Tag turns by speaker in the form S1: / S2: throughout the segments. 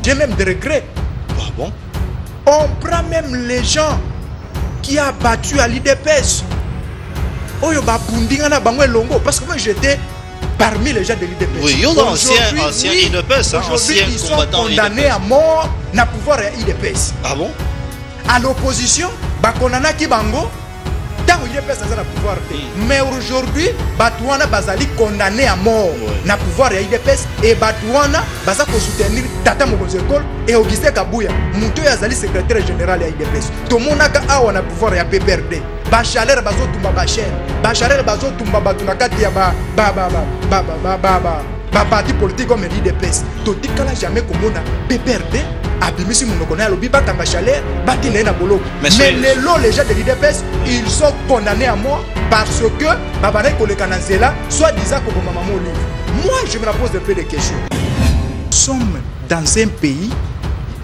S1: j'ai même des regrets.
S2: Ah bon?
S1: On prend même les gens qui a battu à l'IDPS. Oyo ba bundinga na bango elongo parce que moi j'étais parmi les gens de l'IDPS.
S2: Oui, yo ancien IDPS, ancien
S1: ils sont
S2: combattant
S1: condamnés à mort na pouvoir à IDPS.
S2: Ah bon?
S1: À l'opposition, ba konana ki bango tant IDPS a na pouvoir. Mais aujourd'hui, Batouana bazali condamné à mort na pouvoir à IDPS et Batouana baza ko soutenir Tata Mokonzi École et Augustin Kabouya, muto yazali secrétaire général à IDPS. To monaka awa na pouvoir ya PPRD. Bachaleur bazo tumba ba chaîne, bachaleur bazo tumba batuna kati ya ba parti politique comme l'IDPS. To tikala jamais komona PPRD abimisi monoko na lobi bata bachaleur batine na bolo. Mais les gens de l'IDPS, ils sont condamnés à mort parce que babane koleka na nzela soit disant que maman livre. Moi je me pose un peu de questions. Nous sommes dans un pays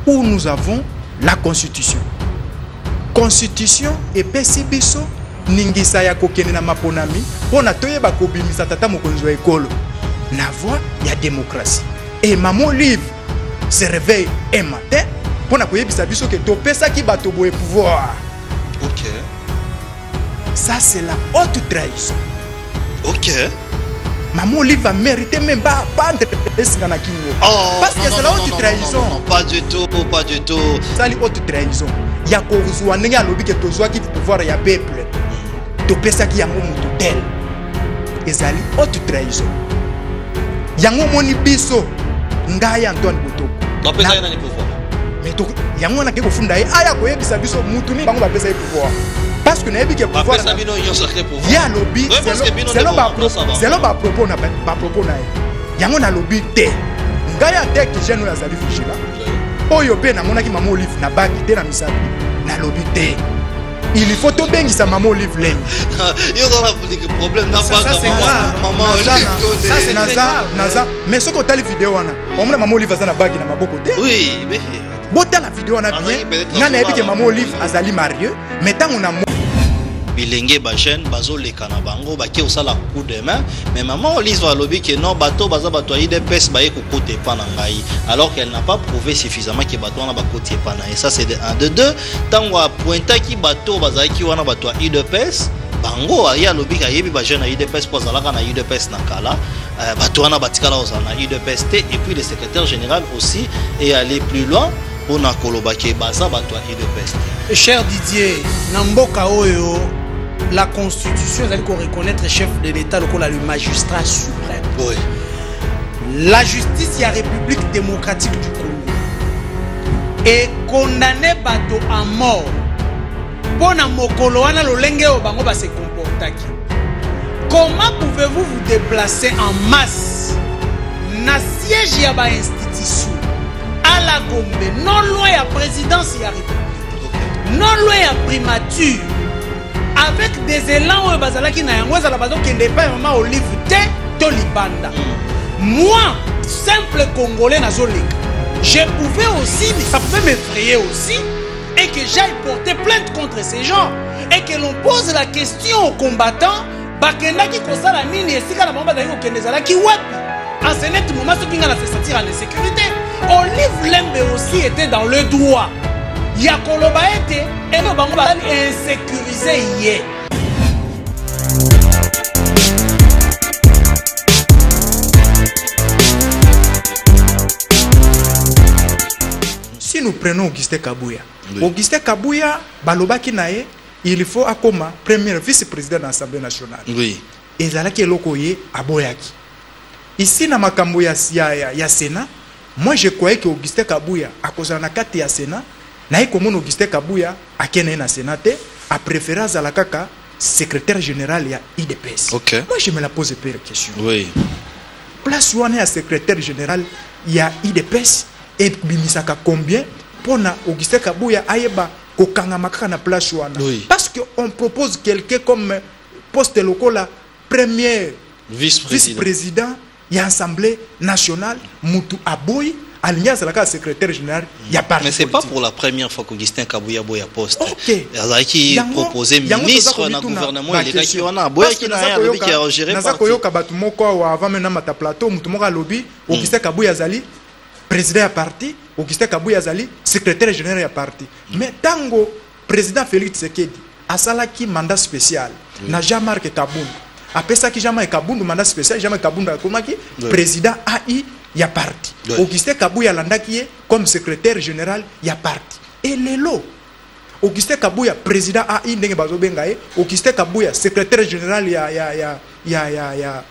S1: où nous avons la constitution. Constitution et pesibiso ningisa ya kokene na maponami pona toyeba kobimisa Tata Mokonzi École na voie ya démocratie. Et maman livre se réveille un matin pona koyebisa biso ke topesa ki bato boye pouvoir.
S2: OK.
S1: Ça c'est la haute trahison.
S2: OK.
S1: Maman livre va mériter même pas pendre esingana kingo. Parce que c'est la haute trahison.
S2: Non, pas du tout, pas du tout.
S1: Ça la haute trahison. Ya kozwa ndenge alobi ke tozwa ki pouvoir ya peuple. Topesa ki yango mutu tel. Ezali haute trahison. Yango moni biso ngai Antoine Botoko.
S2: Topesa yana ni pouvoir.
S1: Mais to yango na ke ko funda aya ko yebisa biso mutu ni bango ba pesa pouvoir. Parce que nayebi ke pouvoir.
S2: Après ça bino yo sacré pouvoir.
S1: Ya lobby, c'est lo ba propos na ba propos na. Yango na lobby te. Ngai ate ki jeune ya zali fishila. Oyo pe na monaki Maman Olive na baki te na misabi na lobby te. Il faut to bengi sa Maman Olive len.
S2: Yo dans la problème na pas Maman Olive.
S1: Ça c'est naza mais ce que tali vidéo wana. On mona Maman Olive na baki na maboko te.
S2: Oui, mais
S1: bota la vidéo na bien. Nga na yebi ke Maman Olive azali marié mais tant on a
S2: bilenge ba jeune bazo leka na bango ba ki osala coup de main mais Maman Olive va lobby que non bato baza bato IDPS ba yeko côté pa na ngai alors qu'elle n'a pas prouvé suffisamment que bato na ba côté pa na et ça c'est de 1 de 2 tango a pointa ki bato baza ki wana bato IDPS bango ya lobby ka yebi ba jeune IDPS pour zalaka na IDPS na kala bato wana batikala osana IDPS et puis le secrétaire général aussi et aller plus loin pour na koloba ke baza bato IDPS.
S3: Cher Didier, Namboka Oyo, la Constitution, c'est-à-dire qu'on reconnaître le chef de l'État, le magistrat suprême.
S2: Oui.
S3: La justice, il y a République démocratique du Congo. Et condamner bateau à mort. Pour na mokolo wana lolenge obango ba se comportaki. Comment pouvez-vous vous déplacer en masse na siège ya ba institution à la Gombe, non loin ya présidence ya République, non loin ya primature, avec des élans bazalaki na yango ezala bazo kende pa Maman Olive te to libanda. Moi, simple Congolais nazoleka, je pouvais aussi, mais ça pouvait m'effrayer aussi, et que j'aille porter plainte contre ces gens, et que l'on pose la question aux combattants, bakendaki kosala nini esika na bango bazali kokende ezalaki wapi. En ce net moment, ce qui a fait sentir en insécurité. Olive Lembe aussi était dans le droit. Yakoloba était et nous bango bazali insécurisé hier.
S1: Si nous prenons Augustin Kabouya, oui. Augustin Kabouya, balobaki nae, il faut akoma premier vice-président de l'Assemblée nationale.
S2: Oui.
S1: Et zalaki elokoye aboyaki. Ici na makambo ya Sénat, moi je croyais que Augustin Kabouya a cause na kati ya Sénat, na ikomon Augustin Kabouya a kene na Sénat a préféré Zalakaka secrétaire général ya IDPS.
S2: Okay.
S1: Moi je me la pose peu de questions.
S2: Oui.
S1: Place où on est secrétaire général ya IDPS et bimisaka combien pour na Augustin Kabouya ayeba kokanga makaka na place wana.
S2: Oui.
S1: Parce que on propose quelqu'un comme poste local premier vice-président il y a Assemblée nationale, Moutou Aboy, Alliance la secrétaire général, il y a pas.
S2: Mais c'est pas pour la première fois qu'Augustin Kabouya Boya poste.
S1: Ok.
S2: Qui proposé ministre dans le gouvernement, il est qui on a Boya qui n'a rien qui a géré parti.
S1: Nazakoyo Kabatumoko avant même na mata plateau, Moutumoka lobby, Augustin Kabouya Zali président ya parti, Augustin Kabuya azali secrétaire général ya parti. Mais tango président Félix Tshisekedi asalaki mandat spécial na Jean-Marc Kabundu. Après ça qui Jean-Marc Kabundu mandat spécial, Jean-Marc Kabundu akomaki président AI ya parti. Augustin Kabuya landaki comme secrétaire général ya parti. Et lelo Augustin Kabuya président AI ndenge bazobenga Augustin Kabuya secrétaire général ya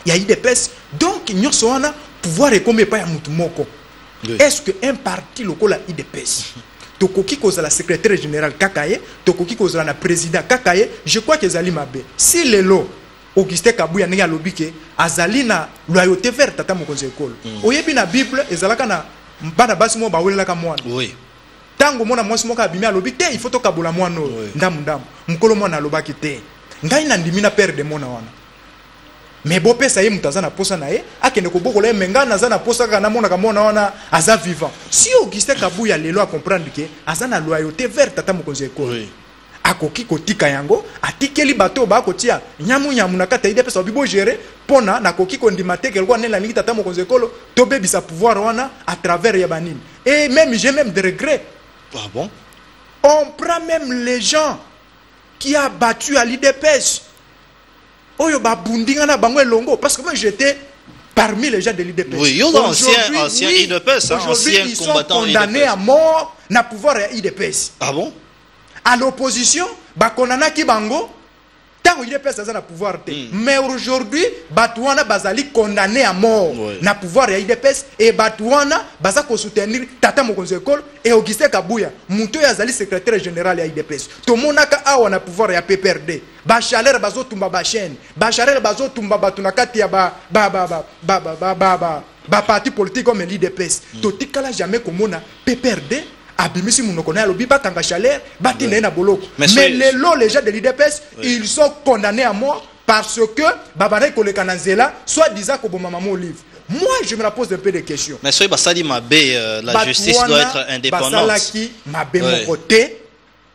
S1: IDPS. Donc nyonso wana pouvoir ekombe pa ya mutu moko. Est-ce que un parti lokola IDPS tokoki kozala secrétaire général kakaye, tokoki kozala na président kakaye, je crois que ezali mabe. Si lelo Augustin Kabuya ndenge alobi ke azali na loyauté vers tata mokonzi ekolo. Oyebi na Bible ezalaka na bana basi mo bawelelaka mwana.
S2: Oui.
S1: Tango mona mwasi moko abimi alobi te il faut tokabola mwana oyo ndamu mukolo mwana alobaki te ngai na ndimi na père de mona wana mais bo pesa ye mutaza na posa na ye akende ko bokola menga na za na posa kana mona ka mona wana aza vivant. Si Augustin Kabuya lelo a comprendre que aza na loyauté vers tata mokonzi ekolo akoki kotika yango atikeli bato ba kotia nyamu na kata ide pesa bibo gérer pona na koki ko ndima te kelko na lingi tata mokonzi ekolo to bebisa pouvoir wana à travers ya banini. Et même j'ai même des regrets.
S2: Ah bon?
S1: On prend même les gens qui a battu à l'IDPS. Oyo ba bundinga na bango elongo parce que moi j'étais parmi les gens de l'IDPS.
S2: Oui, yo ancien IDPS, ancien combattant
S1: condamné à mort na pouvoir à IDPS.
S2: Ah bon?
S1: À l'opposition, ba konana ki bango tant IDPS a na pouvoir te. Mais aujourd'hui, Batouana bazali condamné à mort na pouvoir ya IDPS et Batouana baza ko soutenir tata mokonzi ekolo et Augustin Kabuya muto ya zali secrétaire général ya IDPS. To monaka awa na pouvoir ya PPRD. Ba chaleur bazo tumba ba chaîne, ba chaleur bazo tumba batuna kati ya ba parti politique comme l'IDPS. To tikala jamais komona PPRD abimisi munokona lobi bakanga chaleur batine na boloko. Mais les gens de l'IDPS ils sont condamnés à mort parce que babana koleka na nzela soit disant ko bomama mo livre. Moi je me pose un peu de questions.
S2: Mais soy basali mabe la justice doit être indépendante.
S1: Basalaki mabe mon côté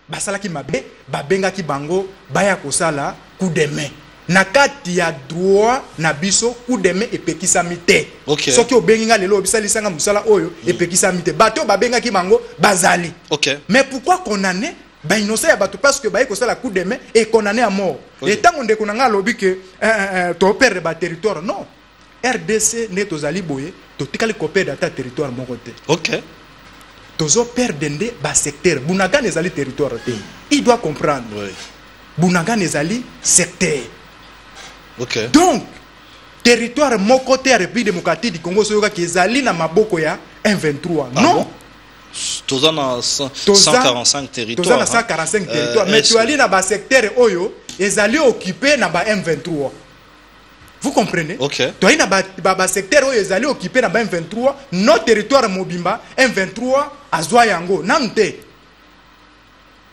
S1: basalaki mabe babengaki bango baya kosala coup de main. Nakati ya droit na biso coup de main epekisami te. Soki obenginga lelo obisalisanga musala oyo epekisami te. Bato babengaki bango bazali. Mais pourquoi condamner ba innocent ya bato parce que ba ekosala coup de main et condamné à mort. Et tant on dekonanga lobi que to perdre ba territoire non. RDC ne tozali boye to tikali kopé data territoire mon côté. Tozo perdre ndé ba secteur Bunaga nezali territoire te. Il doit comprendre. Bunaga nezali secteur. Donc, territoire mon côté à République démocratique du Congo soyoka ki ezali na maboko ya M23. Non.
S2: Toza na 145 territoires.
S1: Toza na 145 territoires. Mais tu ali na ba secteur oyo ezali occupé na ba M23. Vous comprenez? Tu ali na ba secteur oyo ezali occupé na ba M23, no territoire mobimba M23 azwa yango nante.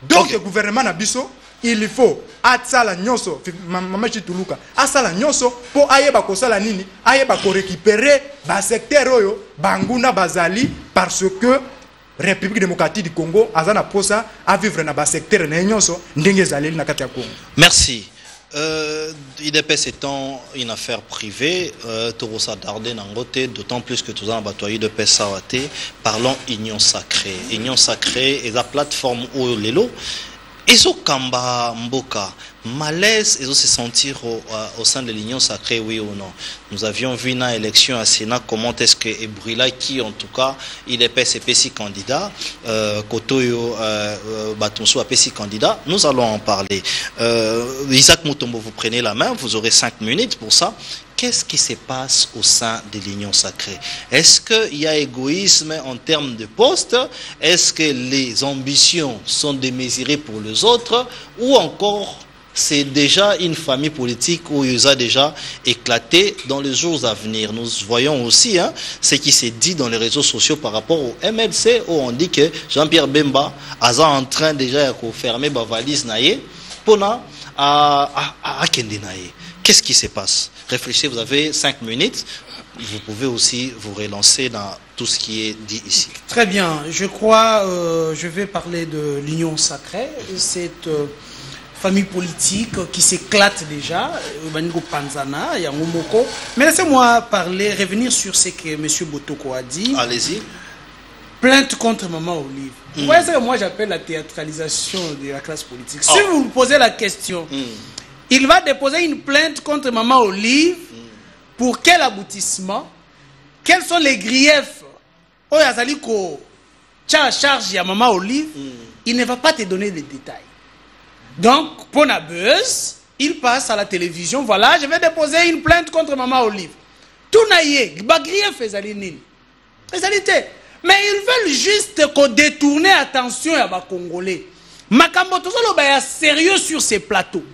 S1: Donc le gouvernement na biso il faut atsala nyoso mama chituluka asala nyoso po ayeba kosala nini ayeba ko récupérer ba secteur oyo banguna bazali parce que République démocratique du Congo azana posa à vivre na ba secteur na nyoso ndenge zaleli na kati ya Congo.
S2: Merci. IDPS étant une affaire privée, Torosa Darden Nangote, d'autant plus que tout en batoyer de Pessawate, parlons union sacrée. Union sacrée est la plateforme où l'élo. Ezo Kamba Mboka, malaise, ils se sentir au sein de l'Union sacrée, oui ou non. Nous avions vu une élection à Sénat, comment est-ce que Ebrila, qui en tout cas, il est PCPC candidat, Kotoyo Batonso a PC candidat, nous allons en parler. Isaac Mutombo, vous prenez la main, vous aurez 5 minutes pour ça. Qu'est-ce qui se passe au sein de l'Union sacrée? Est-ce qu'il y a égoïsme en termes de postes? Est-ce que les ambitions sont démesurées pour les autres? Ou encore, c'est déjà une famille politique où il a déjà éclaté dans les jours à venir? Nous voyons aussi ce qui s'est dit dans les réseaux sociaux par rapport au MLC, où on dit que Jean-Pierre Bemba est en train déjà de fermer la valise pour à Kendenaye. Qu'est-ce qui se passe? Réfléchissez, vous avez 5 minutes. Vous pouvez aussi vous relancer dans tout ce qui est dit ici.
S3: Très bien. Je crois, je vais parler de l'Union sacrée. Cette famille politique qui s'éclate déjà, Panzana, Yangomoko. Mais laissez-moi parler, revenir sur ce que M. Botoko a dit.
S2: Allez-y.
S3: Plainte contre Maman Olive. Vous voyez ce que moi j'appelle la théâtralisation de la classe politique. Si vous me posez la question, il va déposer une plainte contre Maman Olive pour quel aboutissement? Quels sont les griefs? Oh, Yazaliko, charge à Maman Olive, il ne va pas te donner les détails. Donc, pour la buzz, il passe à la télévision. Voilà, je vais déposer une plainte contre Maman Olive. Tout naïe, bagrief ezalinine. Mais ils veulent juste qu'on détourne attention à les Congolais. Makambo tozolo baya sérieux sur ces plateaux.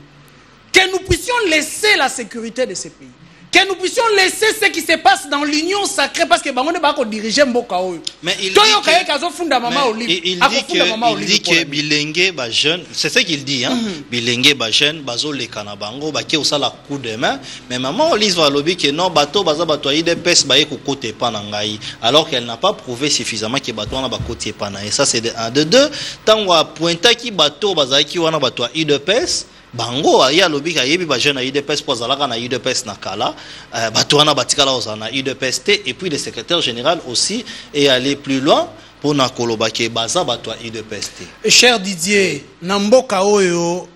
S3: Que nous puissions laisser la sécurité de ces pays. Que nous puissions laisser ce qui se passe dans l'union sacrée parce que on ne va pas diriger Mboka oyo.
S2: Mais il dit que Bilenge ba jeune, c'est ce qu'il dit hein. Bilenge ba jeune bazo le kanabango ba ke osala coup de main, mais maman Olise va lobby que non bato baza bato IDPS ba ko côté pa na ngai alors qu'elle n'a pas prouvé suffisamment que bato na ba côté pa na. Et ça c'est de 1 de 2 tango a pointa ki bato baza ki wana bato IDPS bango ya lobby ka yebi ba jeune IDPS pour zalaka na IDPS na kala bato wana batikala ozana IDPS et puis le secrétaire général aussi et aller plus loin pour na koloba ke baza bato IDPS.
S3: Cher Didier, Namboka oyo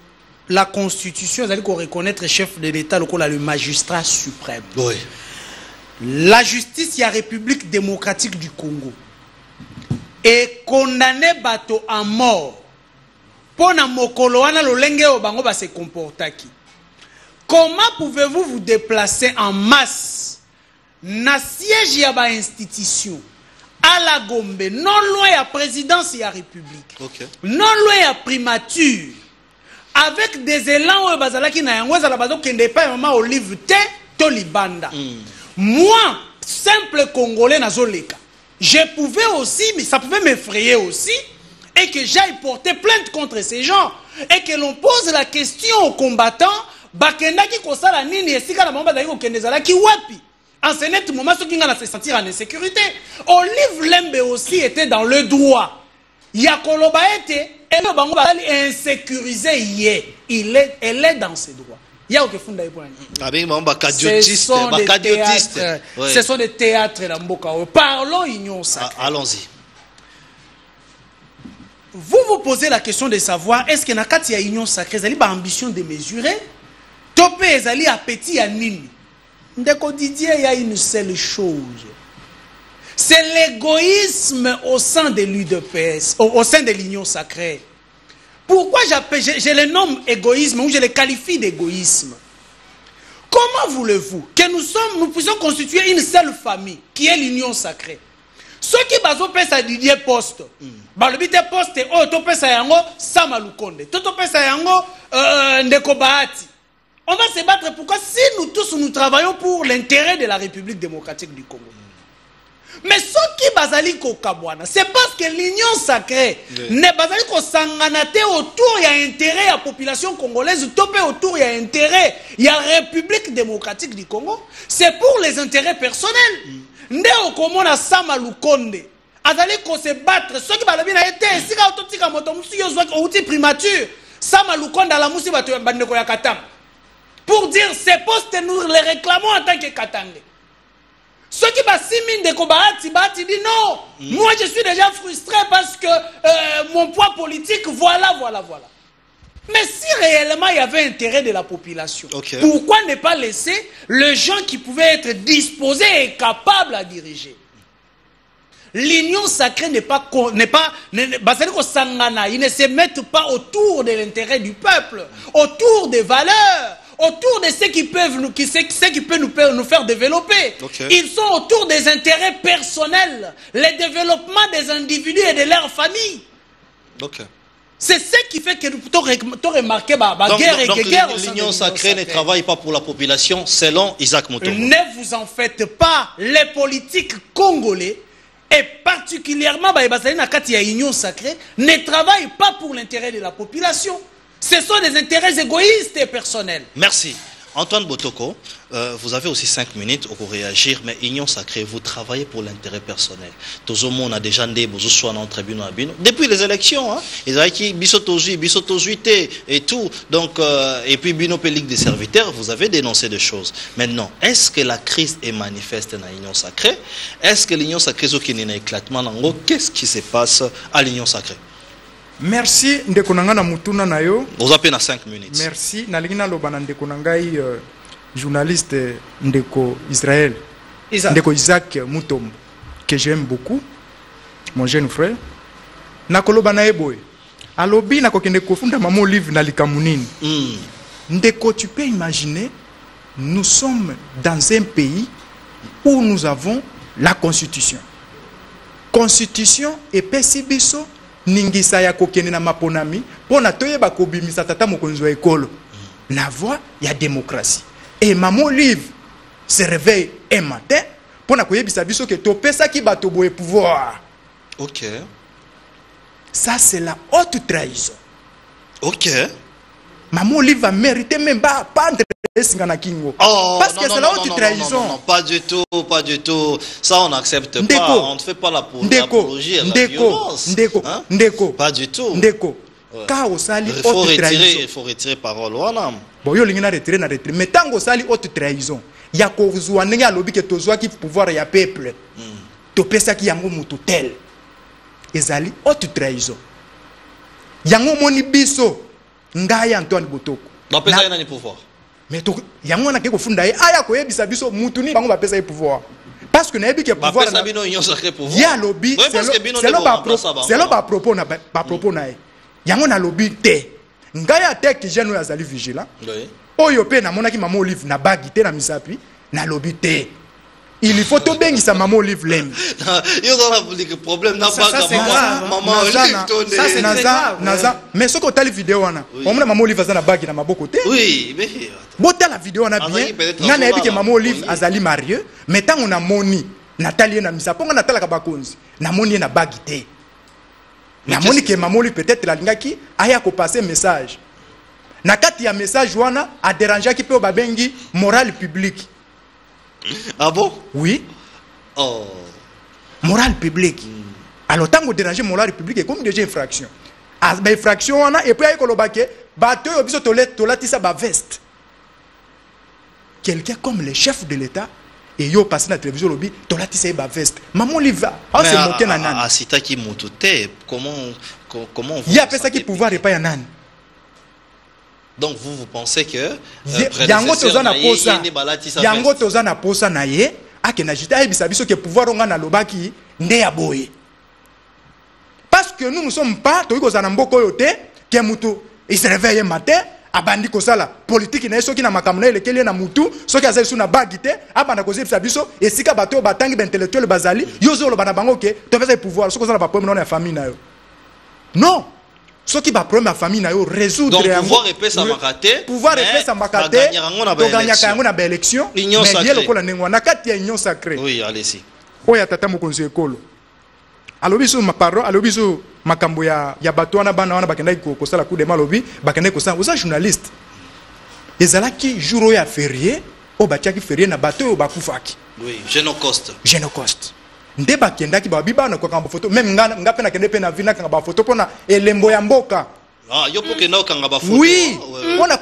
S3: la constitution elle qu'on reconnaître chef de l'État le magistrat suprême.
S2: Oui.
S3: La justice ya République démocratique du Congo est condamné bato à mort. Pona mokolo wana lolenge o bango ba se comportaki. Comment pouvez-vous vous déplacer en masse na siège ya ba institution à la Gombe non loin ya présidence ya République. Non loin ya primature avec des élans o bazalaki na yango za la bazo kende pa Maman Olive te to libanda. Moi simple congolais nazoleka. Je pouvais aussi mais ça pouvait m'effrayer aussi. Et que j'aille porter plainte contre ces gens et que l'on pose la question aux combattants bakenda ki kosala nini esika na mamba d'ailleurs kendezala ki wapi en ce net moment ceux qui ngana se sentir en insécurité. Olive Lembe aussi était dans le droit ya koloba ete et le bango bali insécurisé yé elle est dans ses droits. Ya okefunda eponi ce sont des théâtres la mboka. Parlons union sacrée.
S2: Allons-y.
S3: Vous posez la question de savoir est-ce que nakati ya union sacrée zali ba ambition de mesurer topé ezali appétit ya nini. Ndeko Didier, il y a une seule chose, c'est l'égoïsme au sein de l'UDPS, au sein de l'union sacrée. Pourquoi je le nomme égoïsme ou je le qualifie d'égoïsme? Comment voulez-vous que nous puissions constituer une seule famille qui est l'union sacrée? Ceux qui bazo pesa Didier poste, balobite poste o to pesa yango Sama Lukonde, to pesa yango Ndeko Bahati. On va se battre pourquoi si nous tous nous travaillons pour l'intérêt de la République démocratique du Congo. Mais ceux qui bazali ko kabwana, c'est parce que l'union sacrée ne bazali ko sanganate autour il y a intérêt à la population congolaise, topé autour il y a intérêt, il y a République démocratique du Congo, c'est pour les intérêts personnels. Nde okomona Sama Lukonde azali ko se battre ceux qui balobi na été sika ototika moto musu yo zwa outi primature Sama Lukonde ala musi bato bandeko ya Katanga pour dire ces postes nous les réclamons en tant que Katangais. Ceux qui basiment de Bahati dit non, moi je suis déjà frustré parce que mon poids politique voilà. Mais si réellement il y avait intérêt de la population, pourquoi ne pas laisser les gens qui pouvaient être disposés et capables à diriger? L'union sacrée ils ne se mettent pas autour de l'intérêt du peuple, autour des valeurs, autour de ce qui peuvent nous faire développer. Ils sont autour des intérêts personnels, le développement des individus et de leur famille. C'est ce qui fait que nous pouvons remarquer la guerre et guerre.
S2: L'union sacrée ne travaille pas pour la population, selon Isaac Motombo.
S3: Ne vous en faites pas, les politiques congolais, et particulièrement l'union sacrée, ne travaillent pas pour l'intérêt de la population. Ce sont des intérêts égoïstes et personnels.
S2: Merci. Antoine Botoko, vous avez aussi 5 minutes pour réagir, mais Union Sacrée, vous travaillez pour l'intérêt personnel. Tout le monde a déjà des besoins dans le tribunal. Depuis les élections, hein, ils ont dit bisotozuité et tout. Donc, et puis Bino Ligue des serviteurs, vous avez dénoncé des choses. Maintenant, est-ce que la crise est manifeste dans l'Union Sacrée? Est-ce que l'Union Sacrée est un éclatement? Qu'est-ce qui se passe à l'Union Sacrée?
S1: Merci ndeko nanga mutuna na yo.
S2: Vous avez 5 minutes.
S1: Merci nalingi na loba na ndeko nangai journaliste ndeko Israël. Ndeko Isaac Mutombo que j'aime beaucoup, mon jeune frère. Na koloba na eboy. Alobi na kokende kofunda mamo livre na likamunini. Ndeko, tu peux imaginer, nous sommes dans un pays où nous avons la constitution. Constitution et pesibiso ningisa ya kokene na maponami pona toyeba kobimisa tata mokonzi wa ekolo. La voie ya démocratie. Et maman livre se réveille un matin pona koyebisa biso ke topesa ki bato boye pouvoir.
S2: OK.
S1: Ça c'est la haute trahison.
S2: OK.
S1: Maman livre va mériter même pas pendre singana kingo.
S2: Oh,
S1: parce que c'est la haute trahison.
S2: Non, pas du tout, pas du tout. Ça on n'accepte pas. On ne fait pas l'apologie à la violence.
S1: Ndeko.
S2: Pas du tout.
S1: Ndeko. Car au sali haute trahison.
S2: Il faut retirer parole wana.
S1: Bon yo lingina retirer na retirer. Mais tango sali haute trahison. Ya ko zuwa ndenge alobi ke tozwa ki pouvoir ya peuple. To pesa ki yango mutu tel. Ezali haute trahison. Yango moni biso ngaya Antoine Botoko.
S2: Ba pesa yana ni pouvoir.
S1: Mais to yango na ke ko funda ye aya ko yebisa biso mutu ni bango ba pesa ye pouvoir. Parce que na yebi ke pouvoir
S2: na bino Union Sacrée pouvoir.
S1: Ya lobby c'est lo ba propos na ba propos na ye. Yango na lobby te. Ngaya te ki jeune ya zali vigilant. Oui. Oyo pe na monaki mama Olive na bagité na misapi na lobby te. Il faut to bengisa mama Olive lem.
S2: Yo dans le problème na pas maman Olive.
S1: Ça c'est naza. Mais ce que tu as la vidéo wana. On mona mama Olive azana bagi na maboko te.
S2: Oui, mais
S1: bota la vidéo wana bien. Ngana yebi ke mama Olive azali marié, mais tant on a moni Nathalie na misa ponga Natala kabakonzi. Na moni na bagi te. Na moni ke mama Olive peut-être la lingaki aya ko passer message. Na kati ya message wana a déranger ki pe babengi morale publique.
S2: Ah bon?
S1: Oui.
S2: Oh.
S1: Morale publique. Alors, tant que déranger morale publique, c'est comme déjà infraction. Ah, ben infraction, et puis, il y a bateau, il y a veste. Quelqu'un comme le chef de l'État, et il passe dans la télévision, il y a veste. Maman, il va. Ah, c'est moqué na nan.
S2: Ah, c'est ta qui moutouté. Comment
S1: il y a ça qui pouvoir et pas nan.
S2: Donc vous pensez que
S1: yango tozana posa na ye akena jita ebisa biso ke pouvoir onga na lobaki nde ya boye. Parce que nous ne sommes pas to ikozana mboko yote ke mutu il se réveille matin abandi kosala politique na soki na makamuna elekeli na mutu soki azali suna bagite abanda kozebisa biso esika bato batangi ba intellectuel bazali yozo lo bana bango ke to pesa pouvoir soki ozala ba problème na famille na yo. Non. Ce qui va prendre ma famille na yo résoudre.
S2: Donc pouvoir épais ça makaté.
S1: Pouvoir épais ça makaté. Donc gagner kango na ba élection. Mais yelo ko la nengwa na kati ya Union Sacrée.
S2: Oui, allez-y.
S1: Oya tata mokonzi ekolo. Alobiso ma parole, alobiso makambo ya bato wana bana wana bakenda ko sala coup de malobi, bakenda ko sala oza journaliste. Ezalaki jour ya férié, o batiaki férié na bato yo bakufaki.
S2: Oui, Génocoste.
S1: Génocoste. Nde bakendaki babiba na kokanga photo même nga pe na kende pe na vina kanga ba photo pona elembo ya mboka.
S2: Ah yo po kenda kanga ba photo.
S1: Oui. Pona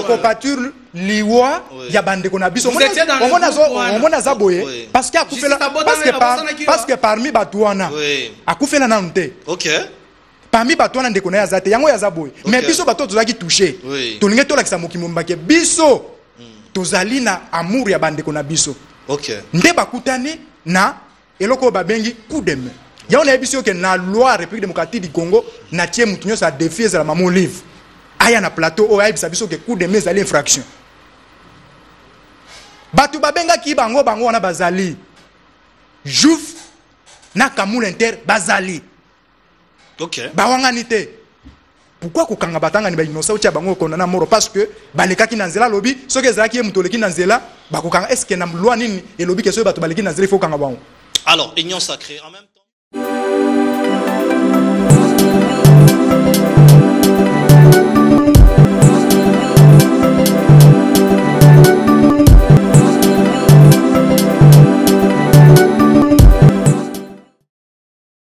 S1: kopature liwa ya bandeko na biso. Omona za boye parce que akufela parce que parmi batuana akufela na nte.
S2: OK.
S1: Parmi batuana ndeko na ya zate yango ya za boye. Mais biso bato tozaki toucher. Tolinge to lakisa mokimo mbake biso. Tozali na amour ya bandeko na biso.
S2: OK.
S1: Nde bakutani na eloko babengi coup de main. Ya on a ebisi que na loi République démocratique du Congo na tie mutunyo sa défier za la maman livre. Aya na plateau o ya ebisa biso que coup de main za l'infraction. Batu babenga ki bango wana bazali. Jouf na Kamul Inter bazali.
S2: OK.
S1: Ba wangani te. Pourquoi kokanga batanga ni ba inosa ucha bango kondana moro parce que balekaki na nzela lobi soki ezalaki mutoleki na nzela bakokanga est-ce que na loi nini elobi ke so bato baleki na nzela faut kanga bango.
S2: Alors Union Sacrée en même temps